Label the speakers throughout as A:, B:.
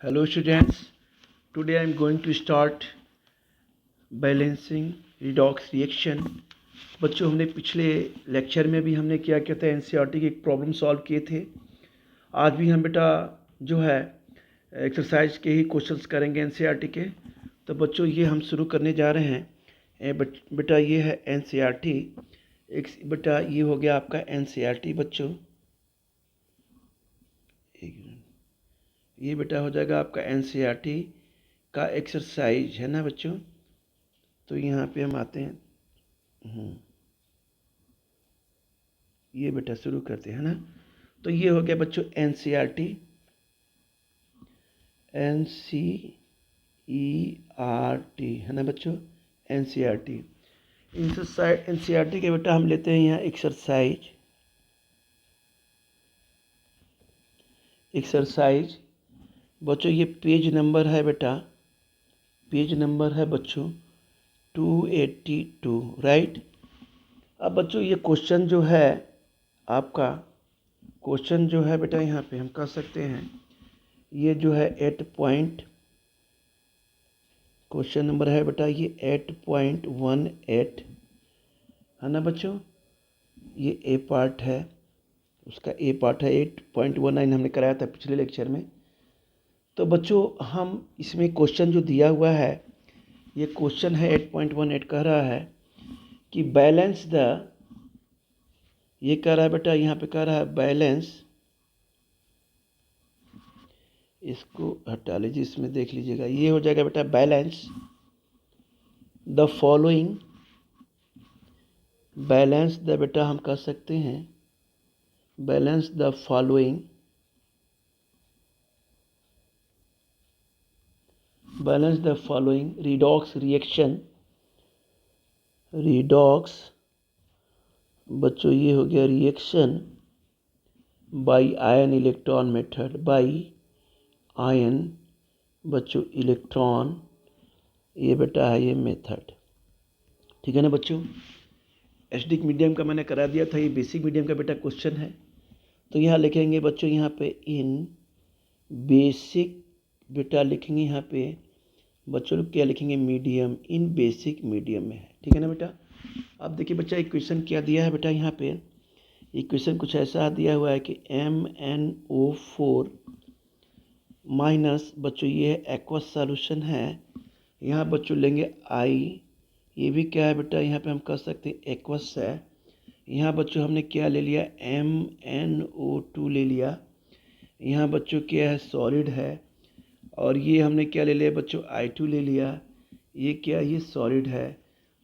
A: Hello students, today I am going to start balancing redox reaction। बच्चों हमने पिछले lecture में भी हमने क्या किया था, एनसीईआरटी की एक प्रॉब्लम सॉल्व किए थे। आज भी हम बेटा जो है एक्सरसाइज के ही क्वेश्चंस करेंगे एनसीईआरटी के। तो बच्चों ये हम शुरू करने जा रहे हैं। बेटा ये है एनसीईआरटी, एक बेटा ये हो गया आपका एनसीईआरटी बच्चों। ये बेटा हो जाएगा आपका एनसीईआरटी का एक्सरसाइज है ना बच्चों। तो यहाँ पे हम आते हैं, ये बेटा शुरू करते हैं ना। तो ये हो गया बच्चों एनसीईआरटी, एनसीईआरटी है ना बच्चों, एनसीईआरटी। एनसीईआरटी के बेटा हम लेते हैं यहाँ एक्सरसाइज बच्चों। ये पेज नंबर है बेटा, पेज नंबर है बच्चों 282, राइट। अब बच्चों ये क्वेश्चन जो है आपका, क्वेश्चन जो है बेटा यहाँ पे हम कर सकते हैं, ये जो है 8 पॉइंट क्वेश्चन नंबर है बेटा ये 8.18 है ना बच्चों। ये ए पार्ट है, उसका ए पार्ट है 8.19 हमने कराया था पिछले लेक्चर में। तो बच्चों हम इसमें क्वेश्चन जो दिया हुआ है, ये क्वेश्चन है 8.18 कह रहा है कि बैलेंस द, ये कह रहा है बेटा यहाँ पे कह रहा है बैलेंस, इसको हटा लीजिए, इसमें देख लीजिएगा, ये हो जाएगा बेटा balance the following. Balance the बेटा हम कर सकते हैं balance the following, balance the following redox reaction. Redox बच्चों ये हो गया reaction by ion electron method, by ion बच्चों इलेक्ट्रॉन, ये बेटा है ये मेथड, ठीक है ना बच्चों। एसडिक मीडियम का मैंने करा दिया था, ये बेसिक मीडियम का बेटा क्वेश्चन है। तो यहाँ लिखेंगे बच्चों, यहाँ पे इन बेसिक बेटा लिखेंगे, यहाँ पे बच्चों लोग क्या लिखेंगे, मीडियम, इन बेसिक मीडियम में है, ठीक है ना बेटा। अब देखिए बच्चा इक्वेशन क्या दिया है बेटा, यहाँ पे इक्वेशन कुछ ऐसा दिया हुआ है कि MnO4 माइनस बच्चों ये एक्वस सॉल्यूशन है, यहाँ बच्चों लेंगे I, ये भी क्या है बेटा यहाँ पे हम कर सकते हैं एक्वस है। यहाँ बच्चों हमने क्या ले लिया, MnO2 ले लिया, यहाँ बच्चों क्या है सॉलिड है, और ये हमने क्या ले लिया बच्चों I2 ले लिया, ये क्या ये सॉलिड है।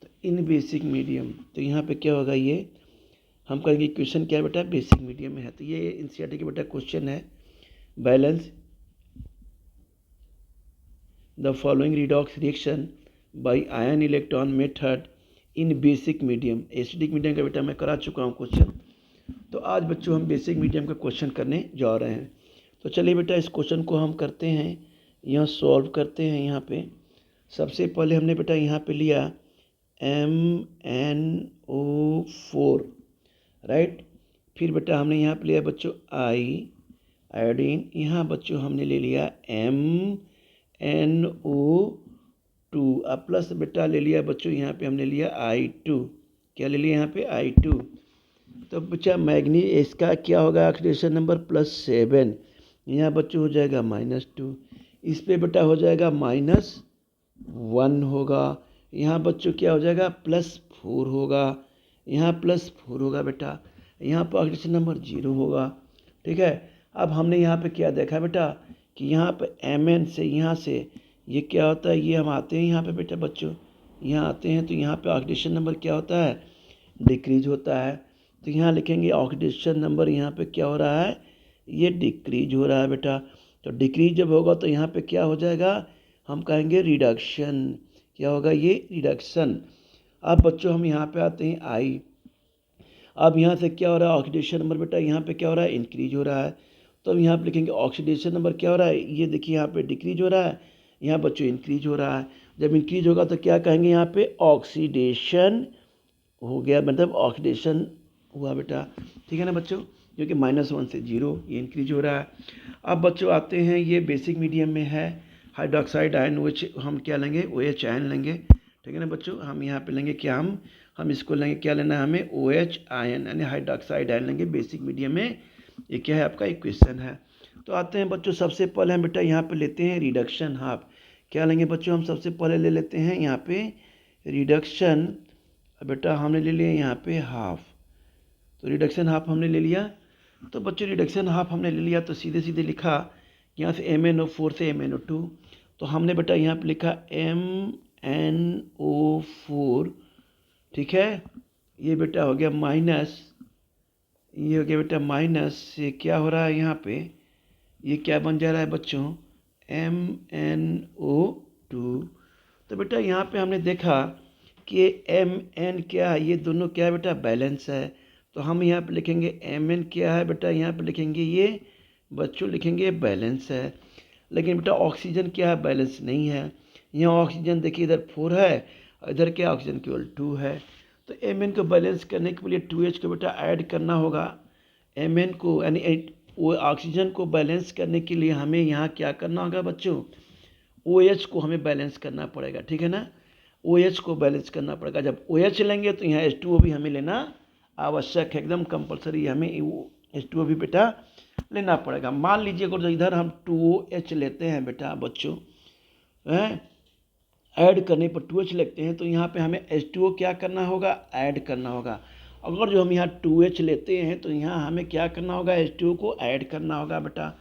A: तो इन बेसिक मीडियम, तो यहाँ पे क्या होगा, ये हम कहेंगे क्वेश्चन क्या है बेटा बेसिक मीडियम में है। तो ये एनसीईआरटी के बेटा क्वेश्चन है, balance the following redox reaction by ion electron method in basic medium. Acidic medium का बेटा मैं करा चुका हूँ क्वेश्चन। तो आज बच्चों हम बेसिक मीडियम का क्वेश्चन करने जा रहे हैं। तो चलिए बेटा इस क्वेश्चन को हम करते हैं, यहाँ सॉल्व करते हैं। यहाँ पे सबसे पहले हमने बेटा यहाँ पे लिया MnO4, राइट। फिर बेटा हमने यहाँ पे लिया बच्चों आयोडीन, यहाँ बच्चों हमने ले लिया MnO2, अब प्लस बेटा ले लिया बच्चों यहाँ पे हमने लिया I2, क्या ले लिया यहाँ पे I2। तो बच्चा मैग्नी इसका क्या होगा ऑक्सीडेशन नंबर +7, यहाँ बच्चों हो जाएगा -2, इस पे बेटा हो जाएगा -1 होगा, यहाँ बच्चों क्या हो जाएगा +4 होगा, यहाँ +4 होगा बेटा, यहाँ पर ऑक्सीडेशन नंबर 0 होगा, ठीक है। अब हमने यहाँ पे क्या देखा बेटा कि यहाँ पे Mn से यहाँ से ये क्या होता है, ये हम आते हैं यहाँ पे बेटा बच्चों, यहाँ आते हैं तो यहाँ पे ऑक्सीडेशन नंबर क्या होता है डिक्रीज होता है। तो यहाँ लिखेंगे ऑक्सीडेशन नंबर यहाँ पे क्या हो रहा है, ये डिक्रीज हो रहा है बेटा। तो डिक्रीज जब होगा तो यहाँ पे क्या हो जाएगा, हम कहेंगे रिडक्शन, क्या होगा ये रिडक्शन। अब बच्चों हम यहाँ पे आते हैं I, अब यहाँ से क्या हो रहा है ऑक्सीडेशन नंबर बेटा यहाँ पे क्या हो रहा है इंक्रीज हो रहा है। तो अब यहाँ पे लिखेंगे ऑक्सीडेशन नंबर क्या हो रहा है, ये देखिए यहाँ पे डिक्रीज हो रहा है, यहाँ बच्चों इंक्रीज हो रहा है। जब इंक्रीज होगा तो क्या कहेंगे यहाँ पे ऑक्सीडेशन हो गया, मतलब ऑक्सीडेशन हुआ बेटा, ठीक है ना बच्चों। क्योंकि -1 से 0 ये इंक्रीज हो रहा है। अब बच्चों आते हैं, ये बेसिक मीडियम में है हाइड्रोक्साइड आयन, विच हम क्या लेंगे, OH आयन लेंगे। ठीक है ना बच्चों, हम यहाँ पे लेंगे क्या, हम इसको लेंगे, क्या लेना है हमें, OH आयन यानी हाइड्रोक्साइड आयन लेंगे बेसिक मीडियम में। ये क्या है आपका इक्वेशन है। तो आते हैं बच्चों, सबसे पहले हम बेटा यहाँ पे लेते हैं रिडक्शन हाफ। क्या लेंगे बच्चों, हम सबसे पहले ले लेते हैं यहाँ पे रिडक्शन, बेटा हमने ले लिया यहाँ पे हाफ। तो रिडक्शन हाफ हमने ले लिया। तो बच्चों रिडक्शन हाफ हमने ले लिया तो सीधे सीधे लिखा यहाँ से MnO4 से MnO2। तो हमने बेटा यहाँ पे लिखा MnO4, ठीक है। ये बेटा हो गया माइनस, ये हो गया बेटा माइनस से क्या हो रहा है यहाँ पे, ये क्या बन जा रहा है बच्चों, MnO2। तो बेटा यहाँ पे हमने देखा कि Mn क्या है, ये दोनों क्या है बेटा, बैलेंस है। तो हम यहाँ पे लिखेंगे Mn क्या है बेटा, यहाँ पे लिखेंगे ये बच्चों लिखेंगे बैलेंस है। लेकिन बेटा ऑक्सीजन क्या है, बैलेंस नहीं है। यहाँ ऑक्सीजन देखिए इधर 4 है, इधर क्या ऑक्सीजन केवल 2 है। तो Mn को बैलेंस करने के लिए 2H को बेटा ऐड करना होगा। Mn को यानी वो ऑक्सीजन को बैलेंस करने के लिए हमें यहाँ क्या करना होगा बच्चों, OH को हमें बैलेंस करना पड़ेगा, ठीक है ना। OH को बैलेंस करना पड़ेगा। जब OH लेंगे तो यहाँ H2O भी हमें लेना आवश्यक है, एकदम कंपलसरी हमें H2O भी बेटा लेना पड़ेगा। मान लीजिए अगर इधर हम 2OH लेते हैं बेटा बच्चों, ऐड करने पर 2H लेते हैं, तो यहाँ पे हमें H2O क्या करना होगा, ऐड करना होगा। अगर जो हम यहाँ 2H लेते हैं तो यहाँ हमें क्या करना होगा, H2O को ऐड करना होगा बेटा।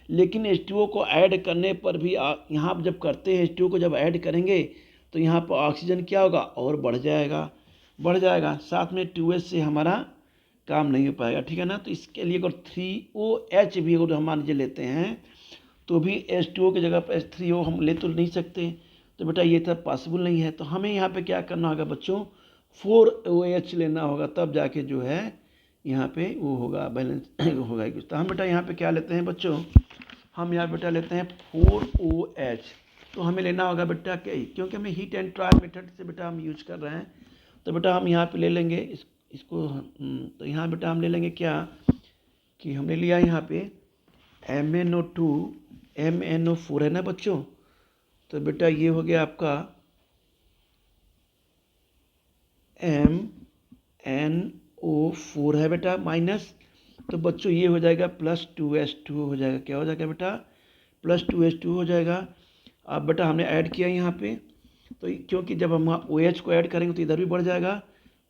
A: लेकिन H2O को ऐड करने पर भी यहाँ जब करते हैं H2O को जब ऐड करेंगे तो यहाँ पर ऑक्सीजन क्या होगा, और बढ़ जाएगा। साथ में 2H से हमारा काम नहीं हो पाएगा, ठीक है ना। तो इसके लिए अगर 3OH भी अगर हम मान लीजिए लेते हैं तो भी H2O की जगह पर H3O हम ले तो नहीं सकते। तो बेटा ये तब पॉसिबल नहीं है। तो हमें यहाँ पे क्या करना होगा बच्चों, 4OH लेना होगा, तब जाके जो है यहाँ पे वो होगा बैलेंस होगा। तो हम बेटा यहाँ पे क्या लेते हैं बच्चों, हम यहाँ बेटा लेते हैं 4OH। तो हमें लेना होगा बेटा क्या, क्योंकि हमें हीट एंड ट्रायल मेथड से बेटा हम यूज कर रहे हैं। तो बेटा हम यहाँ पे ले लेंगे इसको, तो यहाँ बेटा हम ले लेंगे क्या, कि हमने लिया यहाँ पे MnO2 MnO4 है ना बच्चों। तो बेटा ये हो गया आपका MnO4 है बेटा माइनस, तो बच्चों ये हो जाएगा +2H2O हो जाएगा। क्या हो जाएगा बेटा, +2H2O हो जाएगा। अब बेटा हमने ऐड किया यहाँ पे, तो क्योंकि जब हम OH को ऐड करेंगे तो इधर भी बढ़ जाएगा,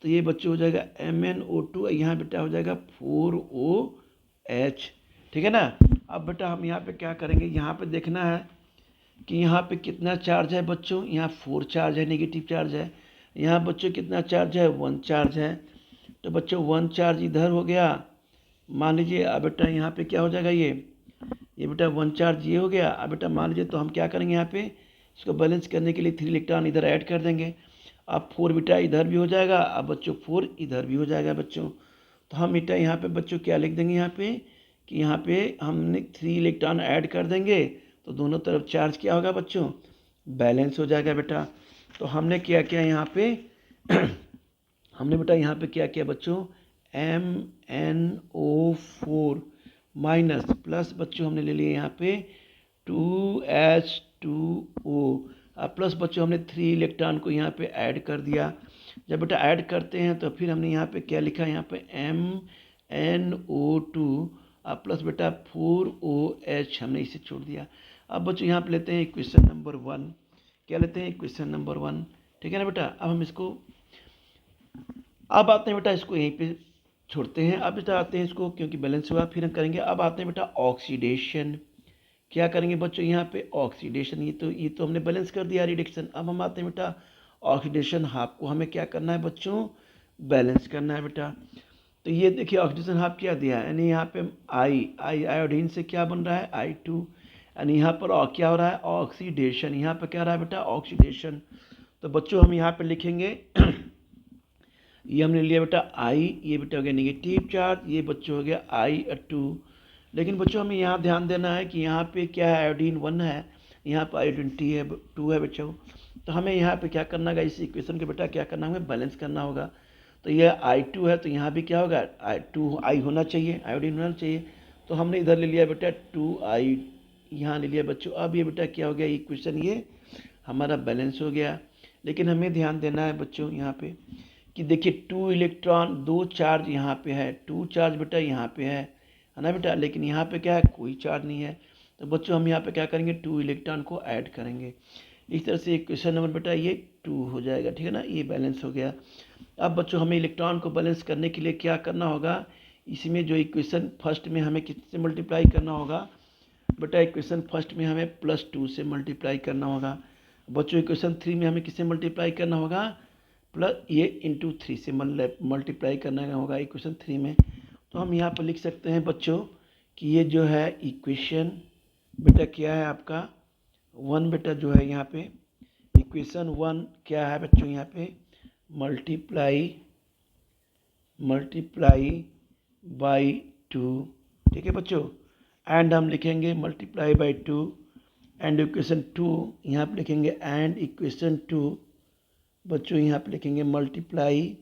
A: तो ये बच्चों हो जाएगा MnO2, यहाँ बेटा हो जाएगा 4OH, ठीक है ना। अब बेटा हम यहाँ पे क्या करेंगे, यहाँ पे देखना है कि यहाँ पे कितना चार्ज है बच्चों, यहाँ 4 चार्ज है, नेगेटिव चार्ज है। यहाँ बच्चों कितना चार्ज है, 1 चार्ज है। तो बच्चों 1 चार्ज इधर हो गया, मान लीजिए। अब बेटा यहाँ पे क्या हो जाएगा, ये बेटा 1 चार्ज ये हो गया। अब बेटा मान लीजिए, तो हम क्या करेंगे, यहाँ पे इसको बैलेंस करने के लिए 3 इलेक्ट्रॉन इधर ऐड कर देंगे। अब 4 बेटा इधर भी हो जाएगा, अब बच्चों 4 इधर भी हो जाएगा बच्चों। तो हम बेटा यहाँ पे बच्चों क्या लिख देंगे, यहाँ पे कि यहाँ पे हमने 3 इलेक्ट्रॉन ऐड कर देंगे, तो दोनों तरफ चार्ज क्या होगा बच्चों, बैलेंस हो जाएगा बेटा। तो हमने क्या किया यहाँ पे हमने बेटा यहाँ पे क्या किया बच्चों, MnO4 माइनस प्लस बच्चों हमने ले लिया यहाँ पे 2H2O, प्लस बच्चों हमने 3 इलेक्ट्रॉन को यहाँ पे ऐड कर दिया। जब बेटा ऐड करते हैं तो फिर हमने यहाँ पे क्या लिखा, यहाँ पे MnO2 प्लस बेटा 4OH हमने इसे छोड़ दिया। अब बच्चों यहाँ पे लेते हैं इक्वेशन नंबर 1। क्या लेते हैं, इक्वेशन नंबर 1, ठीक है ना बेटा। अब हम इसको, अब आते हैं बेटा इसको यहीं पे छोड़ते हैं। अब बेटा आते हैं इसको, क्योंकि बैलेंस हुआ, फिर हम करेंगे। अब आते हैं बेटा ऑक्सीडेशन। क्या करेंगे बच्चों, यहाँ पे ऑक्सीडेशन, ये तो हमने बैलेंस कर दिया रिडक्शन। अब हम आते हैं बेटा ऑक्सीडेशन हाफ को हमें क्या करना है बच्चों, बैलेंस करना है बेटा। तो ये देखिए ऑक्सीडेशन हाफ क्या दिया है, यानी यहाँ पे आयोडीन से क्या बन रहा है, I2, यानी यहाँ पर क्या हो रहा है, ऑक्सीडेशन। यहाँ पर क्या रहा है बेटा, ऑक्सीडेशन। तो बच्चों हम यहाँ पे लिखेंगे ये हमने लिया बेटा I, ये बेटा हो गया नेगेटिव चार्ज, ये बच्चों हो गया I2। लेकिन बच्चों हमें यहाँ ध्यान देना है कि यहाँ पे क्या है, आयोडीन 1 है, यहाँ पर आयोडीन 2 है बच्चों। तो हमें यहाँ पे क्या करना होगा, इस इक्वेशन के बेटा क्या करना होगा, बैलेंस करना होगा। तो ये I2 है, तो यहाँ भी क्या होगा, I होना चाहिए, आयोडीन होना चाहिए। तो हमने इधर ले लिया बेटा 2I, यहाँ ले लिया बच्चों। अब ये बेटा क्या हो गया, इक्वेशन ये हमारा बैलेंस हो गया। लेकिन हमें ध्यान देना है बच्चों यहाँ पे कि देखिए 2 इलेक्ट्रॉन, 2 चार्ज यहाँ पे है, 2 चार्ज बेटा यहाँ पे है ना बेटा, लेकिन यहाँ पे क्या है, कोई चार्ज नहीं है। तो बच्चों हम यहाँ पे क्या करेंगे, 2 इलेक्ट्रॉन को ऐड करेंगे। इस तरह से इक्वेशन नंबर बेटा ये 2 हो जाएगा, ठीक है ना, ये बैलेंस हो गया। अब बच्चों हमें इलेक्ट्रॉन को बैलेंस करने के लिए क्या करना होगा, इसमें जो इक्वेशन फर्स्ट में हमें किससे मल्टीप्लाई करना होगा बेटा, इक्वेशन फर्स्ट में हमें +2 से मल्टीप्लाई करना होगा। बच्चों इक्वेशन 3 में हमें किससे मल्टीप्लाई करना होगा, प्लस ये इंटू 3 से मल्टीप्लाई करना होगा इक्वेशन 3 में। तो हम यहाँ पर लिख सकते हैं बच्चों कि ये जो है इक्वेशन बेटा क्या है आपका 1 बेटा, जो है यहाँ पे इक्वेशन 1 क्या है बच्चों, यहाँ पे मल्टीप्लाई बाई 2, ठीक है बच्चों। एंड हम लिखेंगे मल्टीप्लाई बाई 2 एंड इक्वेशन 2, यहाँ पे लिखेंगे एंड इक्वेशन 2 बच्चों, यहाँ पे लिखेंगे मल्टीप्लाई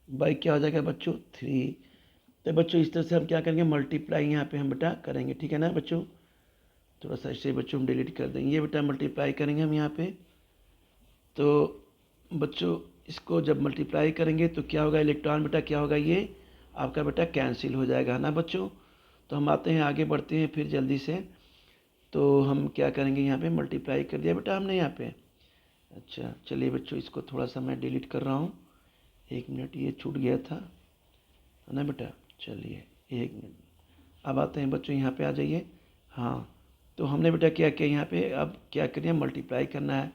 A: बाई क्या हो जाएगा बच्चों 3। तो बच्चों इस तरह से हम क्या करेंगे, मल्टीप्लाई यहाँ पे हम बेटा करेंगे, ठीक है ना बच्चों। थोड़ा सा इसे बच्चों हम डिलीट कर देंगे, ये बेटा मल्टीप्लाई करेंगे हम यहाँ पे। तो बच्चों इसको जब मल्टीप्लाई करेंगे तो क्या होगा, इलेक्ट्रॉन बेटा क्या होगा, ये आपका बेटा कैंसिल हो जाएगा, है ना बच्चों। तो हम आते हैं आगे बढ़ते हैं फिर जल्दी से। तो हम क्या करेंगे, यहाँ पे मल्टीप्लाई कर दिया बेटा हमने यहाँ पे। अच्छा चलिए बच्चों, इसको थोड़ा सा मैं डिलीट कर रहा हूँ, 1 मिनट, ये छूट गया था, है ना बेटा। चलिए 1 मिनट, अब आते हैं बच्चों यहाँ पे आ जाइए। हाँ तो हमने बेटा क्या किया यहाँ पे, अब क्या करिए, मल्टीप्लाई करना है।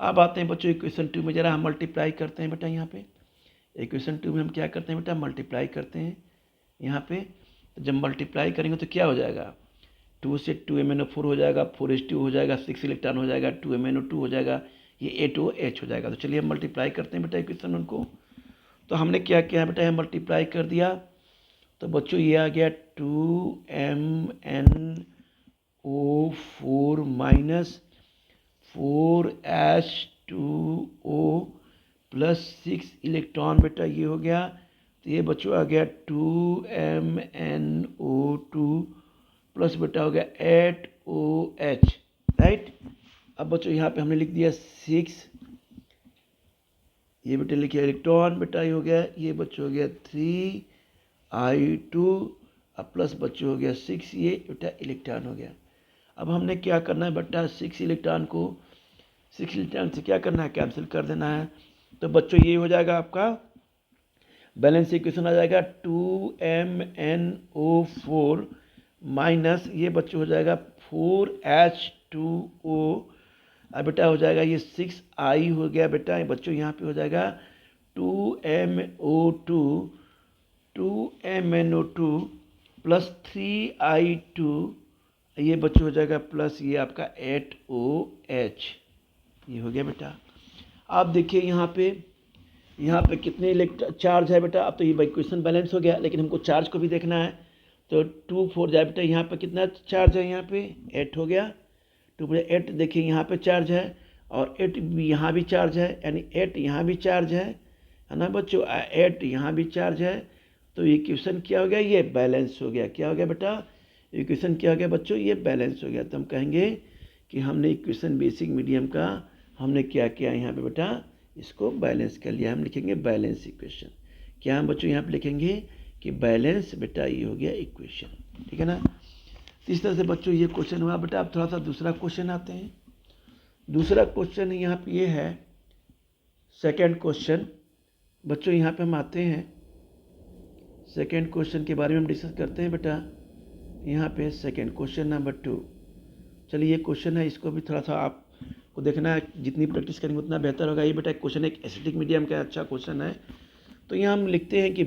A: अब आते हैं बच्चों इक्वेशन 2 में, ज़रा हम मल्टीप्लाई करते हैं बेटा यहाँ पे। इक्वेशन 2 में हम क्या करते हैं बेटा, मल्टीप्लाई करते हैं यहाँ पे। जब मल्टीप्लाई करेंगे तो क्या हो जाएगा, 2 से 2MnO4 हो जाएगा, 4H2 हो जाएगा, 6 इलेक्ट्रॉन हो जाएगा, 2MnO2 हो जाएगा, ये A2H हो जाएगा। तो चलिए हम मल्टीप्लाई करते हैं बेटा इक्वेशन उनको। तो हमने क्या किया बेटा, यहाँ मल्टीप्लाई कर दिया। तो बच्चों ये आ गया 2MnO4 minus 4H2O plus 6 electron बेटा ये हो गया। तो ये बच्चों आ गया 2MnO2 प्लस बेटा हो गया 8OH, राइट। अब बच्चों यहाँ पे हमने लिख दिया 6, ये बेटा लिखिए इलेक्ट्रॉन बेटा ये हो गया, ये बच्चों हो गया 3I2 अब प्लस बच्चों हो गया 6, ये बेटा इलेक्ट्रॉन हो गया। अब हमने क्या करना है बेटा, 6 इलेक्ट्रॉन को 6 इलेक्ट्रॉन से क्या करना है, कैंसिल कर देना है। तो बच्चों ये हो जाएगा आपका बैलेंस इक्वेशन आ जाएगा 2MnO4 माइनस ये बच्चों हो जाएगा 4H2O, अब बेटा हो जाएगा ये 6I हो गया बेटा, बच्चों यहाँ पे हो जाएगा 2MnO2 प्लस 3I2, ये बच्चों हो जाएगा प्लस ये आपका 8OH, ये हो गया बेटा। आप देखिए यहाँ पे कितने चार्ज है बेटा। अब तो ये इक्वेशन बैलेंस हो गया, लेकिन हमको चार्ज को भी देखना है। तो 2 4 जाए बेटा, यहाँ पे कितना चार्ज है, यहाँ पे 8 हो गया। 2 × 8 देखिए यहाँ पे चार्ज है, और 8 यहाँ भी चार्ज है, यानी 8 यहाँ भी चार्ज है ना बच्चों, 8 यहाँ भी चार्ज है। तो इक्वेशन क्या हो गया, ये बैलेंस हो गया। क्या हो गया बेटा, इक्वेशन क्या हो गया बच्चों, ये बैलेंस हो गया। तो हम कहेंगे कि हमने इक्वेशन बेसिक मीडियम का हमने क्या किया यहाँ पे बेटा, इसको बैलेंस कर लिया। हम लिखेंगे बैलेंस इक्वेशन। क्या हम बच्चों यहाँ पे लिखेंगे कि बैलेंस बेटा ये हो गया इक्वेशन, ठीक है ना। तो इस तरह से बच्चों ये क्वेश्चन हुआ बेटा। अब थोड़ा सा दूसरा क्वेश्चन आते हैं। दूसरा क्वेश्चन यहाँ पे ये है सेकंड क्वेश्चन। बच्चों यहाँ पे हम आते हैं, सेकंड क्वेश्चन के बारे में हम डिस्कस करते हैं बेटा। यहाँ पे सेकंड क्वेश्चन नंबर 2। चलिए ये क्वेश्चन है, इसको भी थोड़ा सा आपको देखना है, जितनी प्रैक्टिस करेंगे उतना बेहतर होगा। ये बेटा क्वेश्चन एक एसिडिक मीडियम का अच्छा क्वेश्चन है। तो यहाँ हम लिखते हैं कि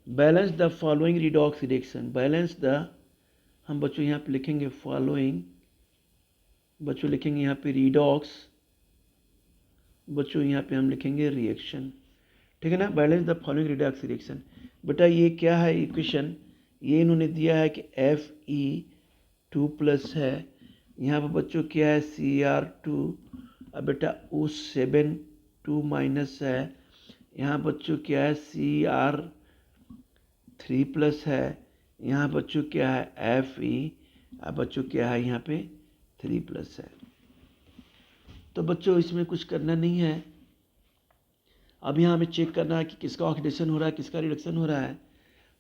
A: balance the following redox reaction. Balance the, हम बच्चों यहाँ पे लिखेंगे फॉलोइंग, बच्चों लिखेंगे यहाँ पे रिडॉक्स, बच्चों यहाँ पे हम लिखेंगे रिएक्शन, ठीक है ना। Balance the following redox reaction. बेटा ये क्या है इक्वेशन, ये इन्होंने दिया है कि Fe2+ है यहाँ पर बच्चों क्या है Cr2। अब बेटा O7 2 माइनस है, यहाँ बच्चों क्या है Cr3 प्लस है, यहाँ बच्चों क्या है Fe, अब बच्चों क्या है यहाँ पे 3 प्लस है। तो बच्चों इसमें कुछ करना नहीं है। अब यहाँ हमें चेक करना है कि किसका ऑक्सीडेशन हो रहा है, किसका रिडक्शन हो रहा है।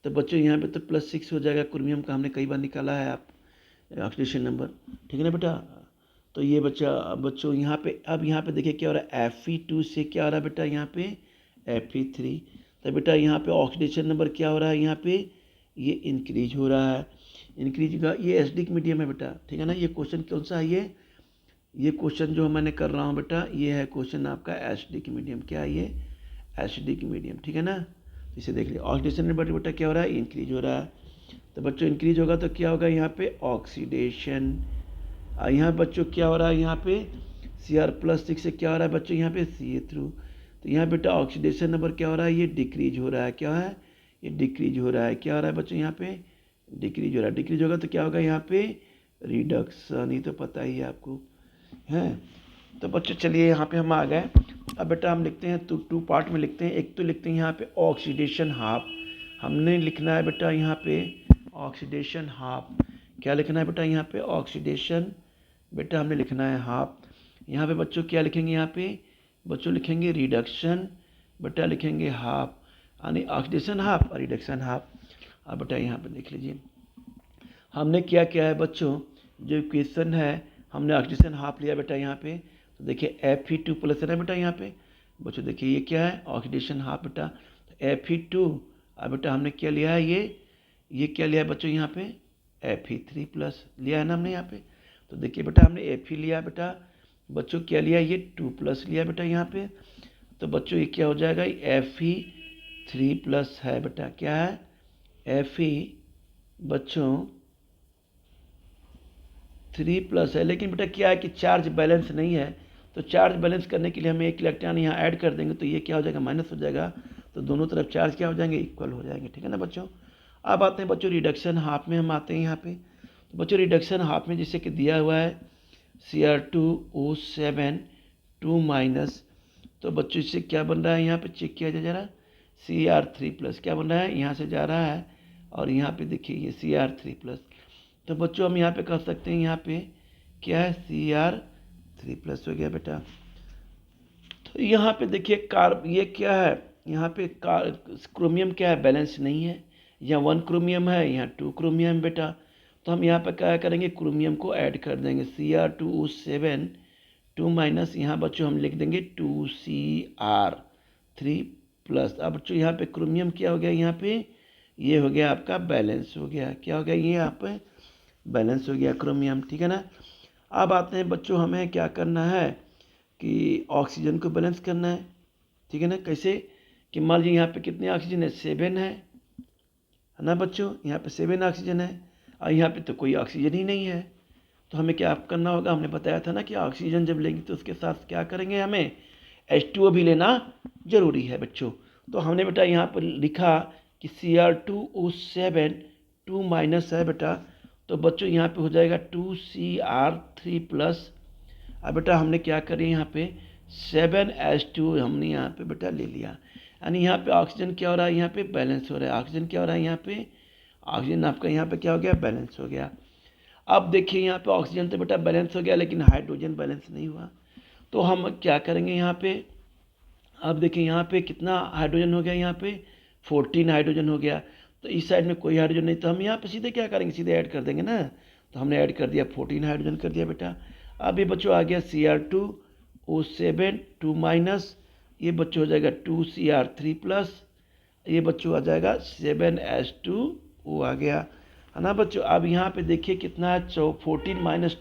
A: तो बच्चों यहाँ पे तो +6 हो जाएगा, क्रोमियम का हमने कई बार निकाला है आप ऑक्सीडेशन नंबर, ठीक है ना बेटा। तो ये बच्चों यहाँ पे अब यहाँ पे देखिए क्या हो रहा है, Fe2 से क्या हो रहा है बेटा यहाँ पे Fe3। तो बेटा यहाँ पे ऑक्सीडेशन नंबर क्या हो रहा है, यहाँ पे ये इंक्रीज हो रहा है। इंक्रीज का ये एसिडिक मीडियम है बेटा, ठीक है ना। ये क्वेश्चन कौन सा है, ये क्वेश्चन जो मैंने कर रहा हूँ बेटा, ये है क्वेश्चन आपका एसिडिक मीडियम। क्या है ये, एसिडिक मीडियम, ठीक है ना। तो इसे देख लिया, ऑक्सीडेशन नंबर बेटा क्या हो रहा है, इंक्रीज हो रहा है। तो बच्चों इंक्रीज होगा तो क्या होगा यहाँ पे ऑक्सीडेशन। यहाँ बच्चों क्या हो रहा है, यहाँ पे Cr+6 से क्या हो रहा है बच्चों यहाँ पे Ca3। तो यहाँ बेटा ऑक्सीडेशन नंबर क्या हो रहा है, ये डिक्रीज हो रहा है। क्या है, ये डिक्रीज हो रहा है। क्या हो रहा है बच्चों यहाँ पे डिक्रीज हो रहा है। डिक्रीज होगा तो क्या होगा यहाँ पे रिडक्शन, ही तो पता ही है आपको है। तो बच्चों चलिए यहाँ पे हम आ गए। अब बेटा हम लिखते हैं तो 2 पार्ट में लिखते हैं। एक तो लिखते हैं यहाँ पे ऑक्सीडेशन हाफ, हमने लिखना है बेटा यहाँ पे ऑक्सीडेशन हाफ। क्या लिखना है बेटा यहाँ पे ऑक्सीडेशन, बेटा हमने लिखना है हाफ। यहाँ पे बच्चों क्या लिखेंगे, यहाँ पे बच्चों लिखेंगे रिडक्शन, बेटा लिखेंगे हाफ, यानी ऑक्सीडेशन हाफ और रिडक्शन हाफ। अब बेटा यहाँ पे देख लीजिए हमने क्या किया है बच्चों, जो इक्वेशन है हमने ऑक्सीडेशन हाफ लिया बेटा यहाँ पे। तो देखिए Fe2 प्लस है ना बेटा यहाँ पे। बच्चों देखिए ये क्या है ऑक्सीडेशन हाफ बेटा, तो Fe2। अब बेटा हमने क्या लिया है, ये क्या लिया है बच्चों यहाँ पे Fe3 प्लस लिया है ना हमने यहाँ पे। तो देखिए बेटा हमने Fe लिया बेटा, बच्चों क्या लिया, ये 2 प्लस लिया बेटा यहाँ पे। तो बच्चों ये क्या हो जाएगा, Fe3 प्लस है बेटा। क्या है Fe बच्चों 3 प्लस है, लेकिन बेटा क्या है कि चार्ज बैलेंस नहीं है। तो चार्ज बैलेंस करने के लिए हम एक इलेक्ट्रॉन यहाँ ऐड कर देंगे, तो ये क्या हो जाएगा माइनस हो जाएगा। तो दोनों तरफ चार्ज क्या हो जाएंगे, इक्वल हो जाएंगे, ठीक है ना बच्चों। अब आते हैं बच्चों रिडक्शन हाफ में, हम आते हैं यहाँ पे। तो बच्चों रिडक्शन हाफ में जैसे कि दिया हुआ है Cr2O7 2 माइनस, तो बच्चों इससे क्या बन रहा है यहाँ पे चेक किया जाए जरा, Cr3 प्लस क्या बन रहा है, यहाँ से जा रहा है और यहाँ पे देखिए ये Cr3 प्लस। तो बच्चों हम यहाँ पे कर सकते हैं, यहाँ पे क्या है Cr3 प्लस हो गया बेटा। तो यहाँ पे देखिए ये क्या है, यहाँ पे क्रोमियम क्या है, बैलेंस नहीं है। यहाँ 1 क्रोमियम है, यहाँ 2 क्रोमियम बेटा। तो हम यहाँ पे क्या करेंगे, क्रोमियम को ऐड कर देंगे Cr2O7 2 माइनस, यहाँ बच्चों हम लिख देंगे 2Cr3 प्लस। अब बच्चों यहाँ पे क्रोमियम क्या हो गया, यहाँ पे ये हो गया आपका बैलेंस हो गया। क्या हो गया, ये यहाँ पे बैलेंस हो गया क्रोमियम, ठीक है ना। अब आते हैं बच्चों हमें क्या करना है कि ऑक्सीजन को बैलेंस करना है, ठीक है ना। कैसे कि मान लीजिए यहाँ पे कितने ऑक्सीजन है, 7 है ना बच्चों। यहाँ पे 7 ऑक्सीजन है और यहाँ पे तो कोई ऑक्सीजन ही नहीं है। तो हमें क्या करना होगा, हमने बताया था ना कि ऑक्सीजन जब लेंगे तो उसके साथ क्या करेंगे, हमें H2O भी लेना जरूरी है बच्चों। तो हमने बेटा यहाँ पर लिखा कि Cr2O7 2 माइनस है बेटा। तो बच्चों यहाँ पे हो जाएगा 2Cr3 प्लस। अब बेटा हमने क्या करें, यहाँ पे 7H2 हमने यहाँ पे बेटा ले लिया, यानी यहाँ पे ऑक्सीजन क्या हो रहा है, यहाँ पे बैलेंस हो रहा है। ऑक्सीजन क्या हो रहा है, यहाँ पे ऑक्सीजन आपका यहाँ पे क्या हो गया, बैलेंस हो गया। अब देखिए यहाँ पे ऑक्सीजन तो बेटा बैलेंस हो गया, लेकिन हाइड्रोजन बैलेंस नहीं हुआ। तो हम क्या करेंगे यहाँ पे, अब देखिए यहाँ पे कितना हाइड्रोजन हो गया, यहाँ पे 14 हाइड्रोजन हो गया। तो इस साइड में कोई हाइड्रोजन नहीं, तो हम यहाँ पे सीधे क्या करेंगे, सीधे ऐड कर देंगे ना। तो हमने ऐड कर दिया 14 हाइड्रोजन कर दिया बेटा। अब ये बच्चों आ गया Cr2O7 2 माइनस, ये बच्चों हो जाएगा 2Cr3 प्लस, ये बच्चों आ जाएगा 7H2O आ गया, है ना बच्चों। अब यहाँ पे देखिए कितना है, 14 माइनस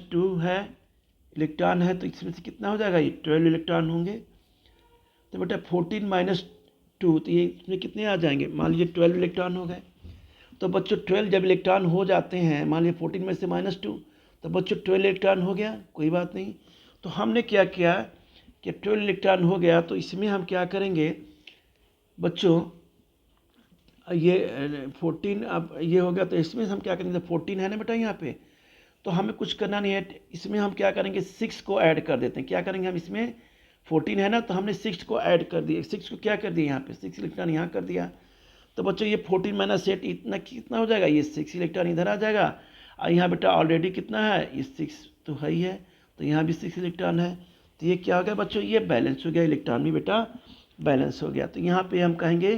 A: 2 है इलेक्ट्रॉन है, तो इसमें से कितना हो जाएगा, ये 12 इलेक्ट्रॉन होंगे। तो बेटा 14 माइनस 2, तो ये इसमें कितने आ जाएंगे, मान लीजिए 12 इलेक्ट्रॉन हो गए। तो बच्चों 12 जब इलेक्ट्रॉन हो जाते हैं, मान लीजिए 14 में से -2, तो बच्चों 12 इलेक्ट्रॉन हो गया, कोई बात नहीं। तो हमने क्या किया कि 12 इलेक्ट्रॉन हो गया, तो इसमें हम क्या करेंगे बच्चों, ये 14 अब ये हो गया, तो इसमें हम क्या करेंगे, 14 है ना बेटा यहाँ पे, तो हमें कुछ करना नहीं है, इसमें हम क्या करेंगे 6 को ऐड कर देते हैं। क्या करेंगे हम इसमें 14 है ना, तो हमने 6 को ऐड कर दिया, 6 को क्या कर दिया यहाँ पे 6 इलेक्ट्रॉन यहाँ कर दिया। तो बच्चों ये 14 माइनस 8 इतना कितना हो जाएगा, ये 6 इलेक्ट्रॉन इधर आ जाएगा। और यहाँ बेटा ऑलरेडी कितना है, ये 6 तो है ही है, तो यहाँ भी 6 इलेक्ट्रॉन है। तो ये क्या हो गया बच्चों, ये बैलेंस हो गया, इलेक्ट्रॉन भी बेटा बैलेंस हो गया। तो यहाँ पे हम कहेंगे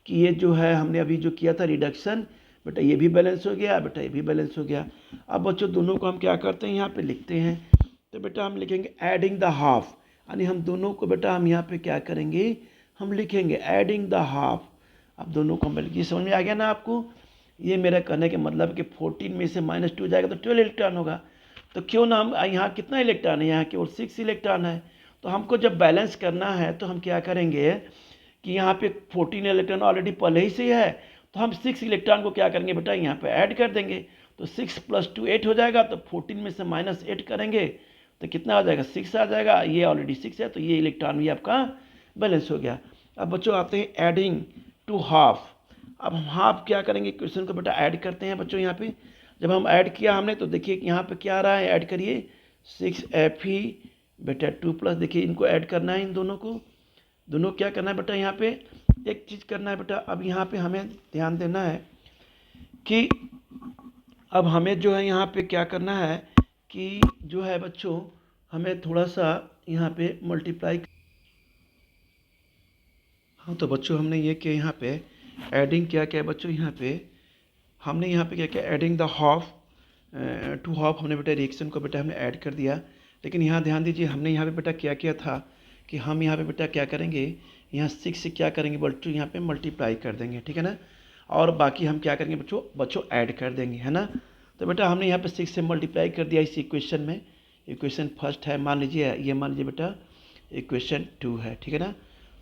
A: कि ये जो है हमने अभी जो किया था रिडक्शन, बेटा ये भी बैलेंस हो गया, बेटा ये भी बैलेंस हो गया। अब बच्चों दोनों को हम क्या करते हैं, यहाँ पे लिखते हैं। तो बेटा हम लिखेंगे एडिंग द हाफ, यानी हम दोनों को बेटा हम यहाँ पे क्या करेंगे, हम लिखेंगे एडिंग द हाफ। अब दोनों को हम, ये समझ में आ गया ना आपको। ये मेरा कहने के मतलब कि 14 में से -2 जाएगा तो 12 इलेक्ट्रॉन होगा। तो क्यों ना हम, यहाँ कितना इलेक्ट्रॉन है, यहाँ केवल 6 इलेक्ट्रॉन है। तो हमको जब बैलेंस करना है तो हम क्या करेंगे कि यहाँ पे 14 इलेक्ट्रॉन ऑलरेडी पहले ही से है, तो हम 6 इलेक्ट्रॉन को क्या करेंगे बेटा यहाँ पे ऐड कर देंगे। तो 6 + 2 8 हो जाएगा। तो 14 में से -8 करेंगे तो कितना आ जाएगा, 6 आ जाएगा। ये ऑलरेडी 6 है, तो ये इलेक्ट्रॉन भी आपका बैलेंस हो गया। अब बच्चों आते हैं एडिंग टू हाफ। अब हम हाफ क्या करेंगे, क्वेश्चन को बेटा ऐड करते हैं बच्चों। यहाँ पे जब हम ऐड किया हमने, तो देखिए यहाँ पे क्या आ रहा है, ऐड करिए 6Fe बेटा 2+, देखिए इनको ऐड करना है, इन दोनों को, दोनों क्या करना है बेटा, यहाँ पे एक चीज़ करना है बेटा। अब यहाँ पे हमें ध्यान देना है कि अब हमें जो है यहाँ पे क्या करना है कि जो है बच्चों हमें थोड़ा सा यहाँ पे मल्टीप्लाई। हाँ तो बच्चों हमने ये किया, यहाँ पे एडिंग क्या क्या है बच्चों, यहाँ पे हमने यहाँ पे क्या किया, adding the half to half, हमने बेटा रिएक्शन को बेटा हमने ऐड कर दिया। लेकिन यहाँ ध्यान दीजिए, हमने यहाँ पे बेटा क्या किया था कि हम यहाँ पे बेटा क्या करेंगे, यहाँ 6 से क्या करेंगे बच्चों, यहाँ पे मल्टीप्लाई कर देंगे, ठीक है ना। और बाकी हम क्या करेंगे बच्चों ऐड कर देंगे, है ना। तो बेटा हमने यहाँ पे 6 से मल्टीप्लाई कर दिया इस इक्वेशन में। इक्वेशन फर्स्ट है, मान लीजिए, ये मान लीजिए बेटा इक्वेशन 2 है, ठीक है ना।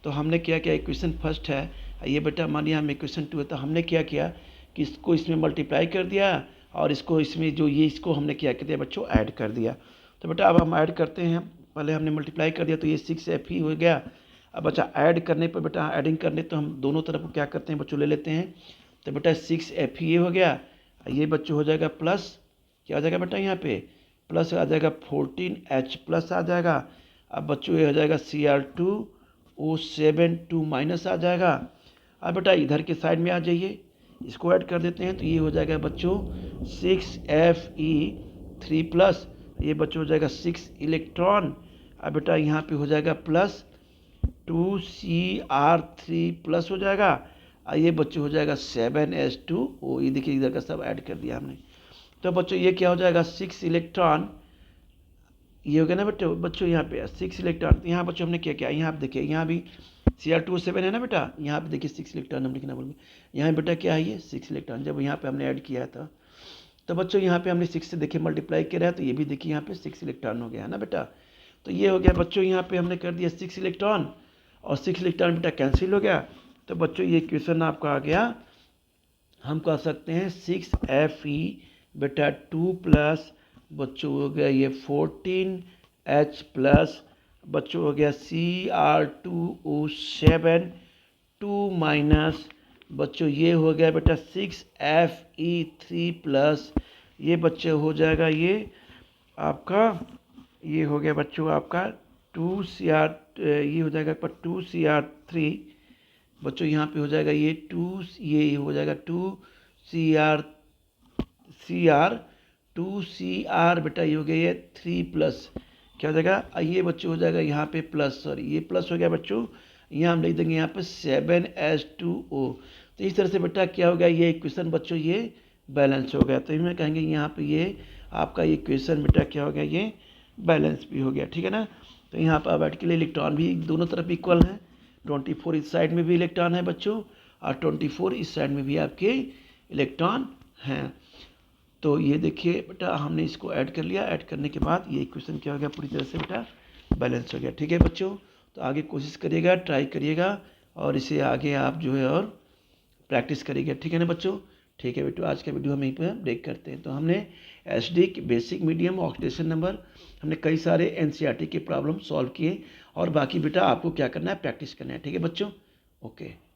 A: तो हमने क्या किया, इक्वेशन फर्स्ट है, ये बेटा मान लिया हम इक्वेशन 2 है। तो हमने क्या किया कि इसको इसमें मल्टीप्लाई कर दिया, और इसको इसमें जो ये इसको हमने क्या कर दिया बच्चों, ऐड कर दिया। तो बेटा अब हम ऐड करते हैं, पहले हमने मल्टीप्लाई कर दिया तो ये 6Fe हो गया। अब बच्चा ऐड करने पर बेटा, एडिंग करने तो हम दोनों तरफ क्या करते हैं बच्चों, ले लेते हैं। तो बेटा 6Fe हो गया, ये बच्चों हो जाएगा प्लस, क्या आ जाएगा बेटा यहाँ पे प्लस आ जाएगा 14H+ आ जाएगा। अब बच्चों ये हो जाएगा Cr2O7 2 माइनस आ जाएगा। अब बेटा इधर के साइड में आ जाइए, इसको ऐड कर देते हैं। तो ये हो जाएगा बच्चों 6Fe3+, ये बच्चों हो जाएगा 6 इलेक्ट्रॉन। अब बेटा यहाँ पे हो जाएगा प्लस 2Cr3+ हो जाएगा। ये बच्चों हो जाएगा 7H2O, ये देखिए इधर का सब ऐड कर दिया हमने। तो बच्चों ये क्या हो जाएगा 6 इलेक्ट्रॉन, ये हो गया ना बच्चों यहाँ पे 6 इलेक्ट्रॉन। यहाँ बच्चों हमने क्या किया, यहाँ आप देखिए, यहाँ भी Cr2O7 है ना बेटा, यहाँ पे देखिए 6 इलेक्ट्रॉन हम लिखना बोल, यहाँ बेटा क्या है ये 6 इलेक्ट्रॉन। जब यहाँ पे हमने ऐड किया था तो बच्चों यहाँ पे हमने 6 से देखिए मल्टीप्लाई किया है, तो ये भी देखिए यहाँ पे 6 इलेक्ट्रॉन हो गया है ना बेटा। तो ये हो गया बच्चों, यहाँ पे हमने कर दिया 6 इलेक्ट्रॉन, और 6 इलेक्ट्रॉन बेटा कैंसिल हो गया। तो बच्चों ये क्वेश्चन आपका आ गया, हम कह सकते हैं 6Fe बेटा 2+, बच्चों हो गया ये 14H+, बच्चों हो गया Cr2O7 2 माइनस, बच्चों ये हो गया बेटा 6Fe3+, ये बच्चे हो जाएगा ये आपका, ये हो गया बच्चों आपका 2Cr, ये हो जाएगा 2Cr3, बच्चों यहाँ पे हो जाएगा ये 2, ये हो जाएगा 2Cr बेटा, ये हो गया ये 3+, क्या हो जाएगा, ये बच्चों हो जाएगा यहाँ पे प्लस, सॉरी ये प्लस हो गया बच्चों, यहाँ हम लिख देंगे यहाँ पे 7H2O। तो इस तरह से बेटा क्या हो गया, ये इक्वेशन बच्चों ये बैलेंस हो गया। तो इसमें कहेंगे यहाँ पे ये आपका ये इक्वेशन बेटा क्या हो गया, ये बैलेंस भी हो गया, ठीक है ना। तो यहाँ पर बैठ के लिए इलेक्ट्रॉन भी दोनों तरफ इक्वल हैं, 24 इस साइड में भी इलेक्ट्रॉन है बच्चों, और 24 इस साइड में भी आपके इलेक्ट्रॉन हैं। तो ये देखिए बेटा हमने इसको ऐड कर लिया, ऐड करने के बाद ये इक्वेशन क्या हो गया, पूरी तरह से बेटा बैलेंस हो गया, ठीक है बच्चों। तो आगे कोशिश करिएगा, ट्राई करिएगा, और इसे आगे आप जो है और प्रैक्टिस करिएगा, ठीक है ना बच्चों। ठीक है बेटो, आज का वीडियो हम यहीं पर ब्रेक करते हैं। तो हमने SD basic medium oxidation number, हमने कई सारे NCERT के प्रॉब्लम सॉल्व किए, और बाकी बेटा आपको क्या करना है, प्रैक्टिस करना है, ठीक है बच्चों। ओके।